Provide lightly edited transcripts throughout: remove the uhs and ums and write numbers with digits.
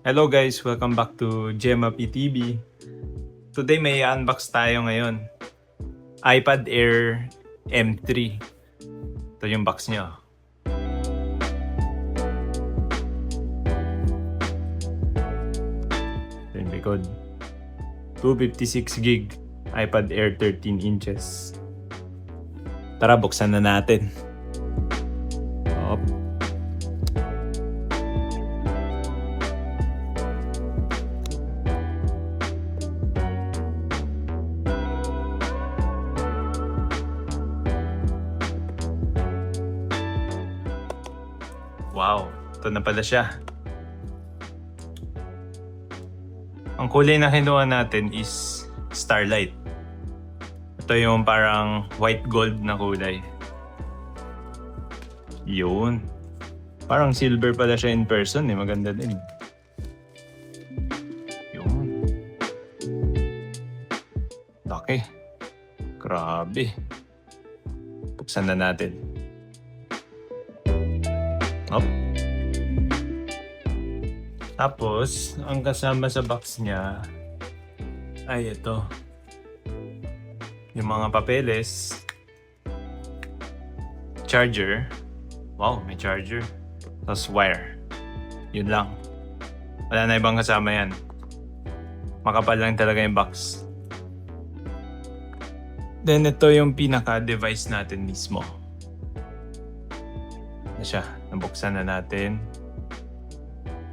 Hello guys, welcome back to Gemma PTV. Today may unbox tayo ngayon. iPad Air M3. Ito yung box niya. Ito yung likod. 256 gig iPad Air 13 inches. Tara, buksan na natin. Op. Wow, ito na pala siya. Ang kulay na kinuha natin is Starlight. Ito yung parang white gold na kulay. Yun. Parang silver pala siya in person eh. Maganda din. Yun. Laki. Grabe. Buksan na natin. Up. Tapos, ang kasama sa box niya ay ito. Yung mga papeles. Charger. Wow, may charger. Tapos wire. Yun lang. Wala na ibang kasama yan. Makapal lang talaga yung box. Then ito yung pinaka-device natin mismo. Ano siya? Nabuksan na natin.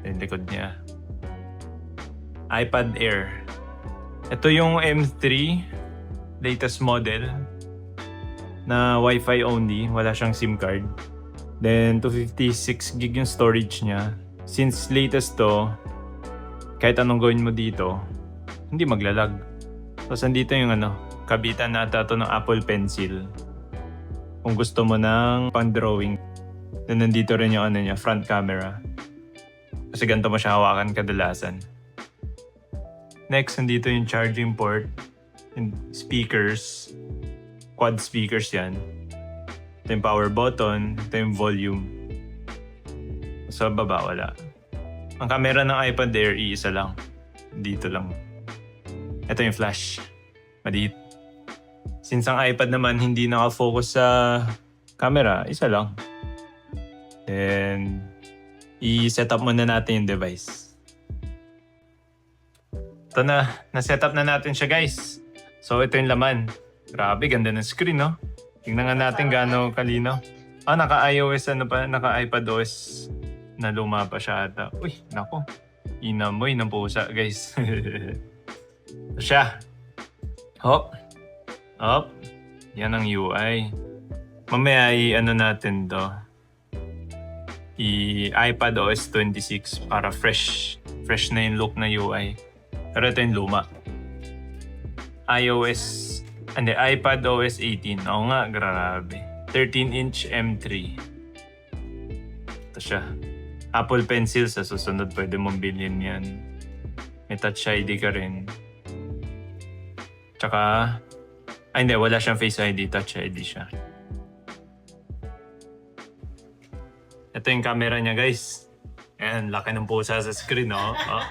Yung likod niya. iPad Air. Ito yung M3 latest model na Wi-Fi only. Wala siyang SIM card. Then 256 gig yung storage niya. Since latest to, kahit anong gawin mo dito, hindi maglalag. Tapos andito yung kabitan na ata to ng Apple Pencil. Kung gusto mo ng pang-drawing. Then nandito rin yung niya, front camera. Kasi ganito mo siya hawakan kadalasan. Next, nandito yung charging port. Yung speakers. Quad speakers yan. Ito yung power button. Ito yung volume. Sa baba, wala. Ang camera ng iPad Air, iisa lang. Dito lang. Ito yung flash. Maliit. Since ang iPad naman hindi nakafocus sa camera, isa lang. Then, i-set up muna natin yung device. Ito na. Na-set up na natin siya, guys. So, ito yung laman. Grabe, ganda ng screen, no? Tingnan nga natin gaano kalino. Naka-iOS, naka-iPadOS na luma pa siya ata. Uy, nako. Inamoy ng pusa, guys. Ito siya. Hop. Hop. Yan ang UI. Mamaya natin to. iPadOS 26 para fresh na yung look na UI. Pero ito yung luma. iPadOS 18. Oo nga, grabe. 13-inch M3. Ito siya. Apple Pencil sa susunod pwede mong bilhin yan. May Touch ID ka rin. Tsaka, hindi, wala siyang Face ID. Touch ID siya. Ito yung camera niya, guys. Ayan, laki ng pusa sa screen, no? Oh.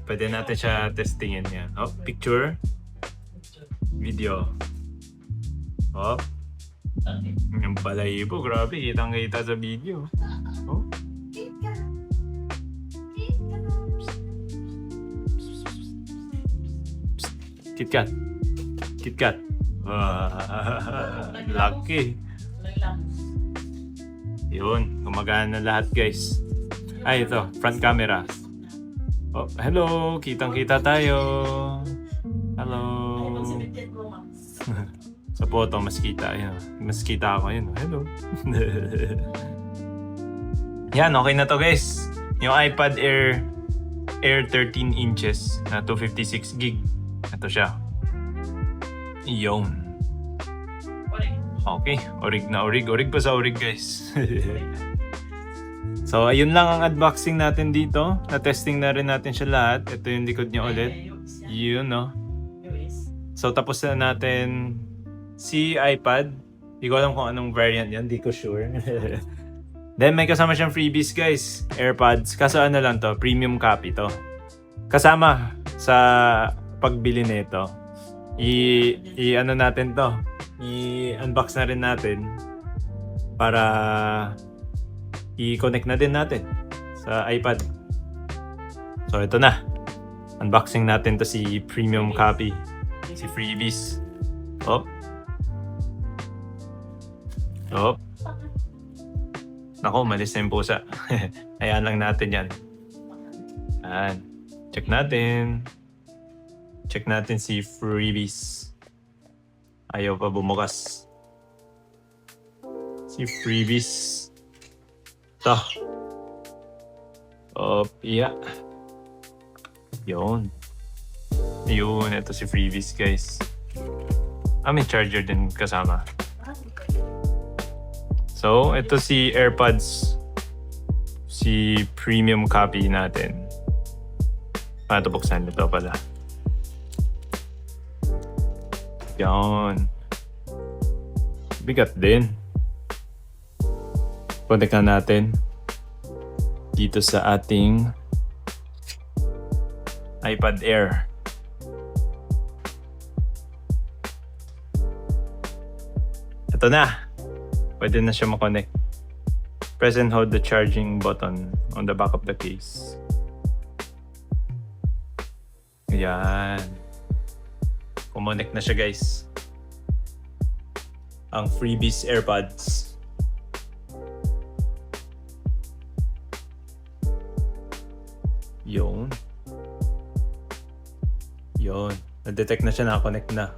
Pwede natin siya testingin yan. Oh, picture. Video. Oh. Yung balahibo, grabe. Kitang-kita sa video. Oh. KitKat. KitKat. Lucky. Yun, gumagana na lahat, guys. Ay, ito, front camera. Oh, hello, kitang-kita tayo. Hello. Sa photo, mas kita. Yun. Mas kita ako, yun. Hello. Yan, okay na to, guys. Yung iPad Air 13 inches na 256 gig. Ito siya. Yun. Okay, orig na orig. Orig pa sa orig, guys. So, ayun lang ang unboxing natin dito. Na-testing na rin natin siya lahat. Ito yung likod niya ulit. Yun, no? So, tapos na natin si iPad. Hindi ko alam kung anong variant yan. Hindi ko sure. Then may kasama siyang freebies guys, AirPods. Kaso ano lang to, premium copy to. Kasama sa pagbili nito, ano natin to, i-unbox na rin natin para i-connect na din natin sa iPad. So ito na, unboxing natin to si premium copy, si freebies. Op. Nako, malis na yung pusa. Hayaan lang natin yan. Ayan. Check natin. Check natin si freebies. Ayaw pa bumukas. Si freebies. Ito. Yeah. Yun. Ito si freebies guys. May charger din kasama. So, ito si AirPods. Si premium copy natin. Ito buksan ito pala. Yan. Bigat din. Connect na natin dito sa ating iPad Air. Ito na. Pwede na siya makonect. Press and hold the charging button on the back of the case. Ayan. Kumonect na siya guys. Ang freebies AirPods. Yun. Na-detect na siya, nakakonect na.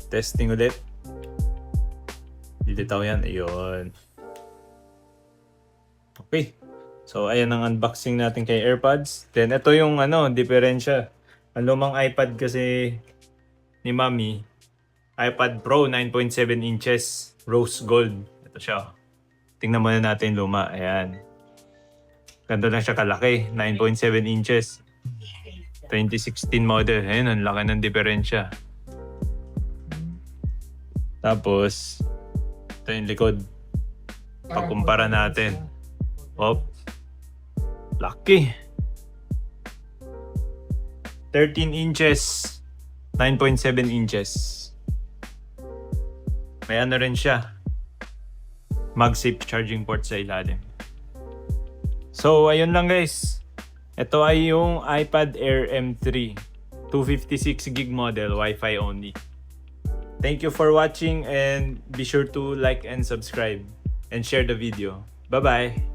Testing ulit. Dilitaw yan. Ayun. Okay. So, ayan ang unboxing natin kay AirPods. Then, ito yung diferensya. Ang lumang iPad kasi ni Mami, iPad Pro 9.7 inches, rose gold. Ito siya. Tingnan muna natin yung luma. Ayan. Ganda lang siya kalaki. 9.7 inches. 2016 model. Ayan, ang laki ng diferensya. Tapos, ito yung likod. Pagkumpara natin. Laki. 13 inches. 9.7 inches. May rin siya. MagSafe charging port sa ilalim. So, ayun lang guys. Ito ay yung iPad Air M3. 256GB model, Wi-Fi only. Thank you for watching and be sure to like and subscribe and share the video. Bye-bye!